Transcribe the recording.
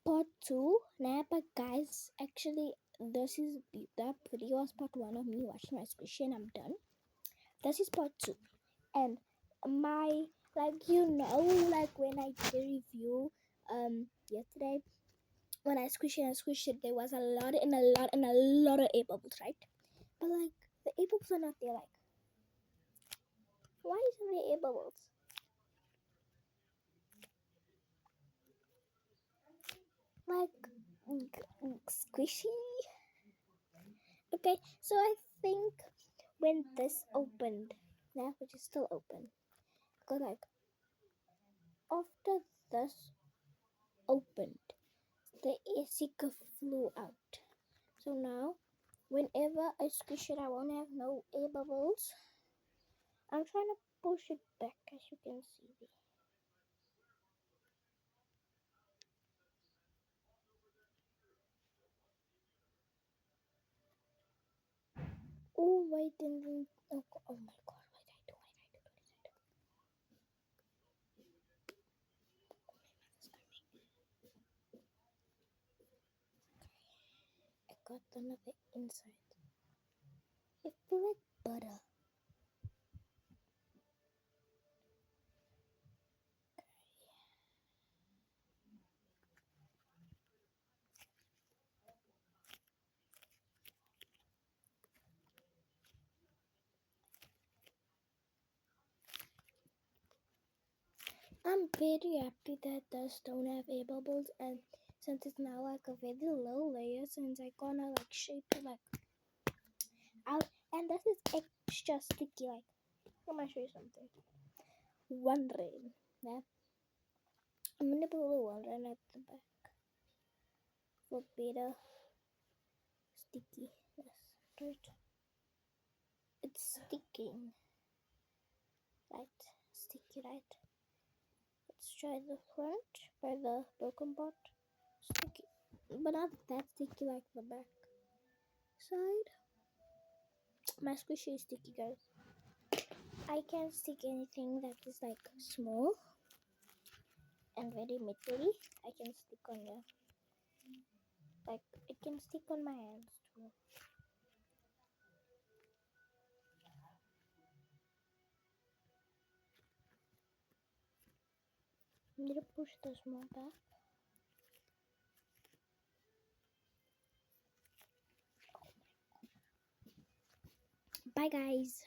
part two. Nah, but guys, actually, this is that video was part one of me watching my squishy, and I'm done. This is part two, and my like when I did a review yesterday, when I squished it, there was a lot and a lot and a lot of air bubbles, right? But like the air bubbles are not there. Like, why isn't there air bubbles? Like squishy. Okay, so I think when this opened, now which is still open, because like after this opened, the air seeker flew out. So now, whenever I squish it, I won't have no air bubbles. I'm trying to push it back, as you can see. Oh wait, and oh my god, what did I do? I got another inside. It feel like butter. I'm very happy that this don't have air bubbles, and since it's now like a very low layer, since I gonna like shape it like out, and this is extra sticky. Like, I'm gonna show you something. One rain. Yeah, I'm gonna put a one rain at the back for better sticky. Yes, right. It's sticking. Right, sticky. Right. Let's try the front by the broken part. Sticky, but not that sticky like the back side. My squishy is sticky, guys. I can't stick anything that is like small and very metally. I can stick on the like it can stick on my hands too. I'm gonna push the small back. Bye, guys.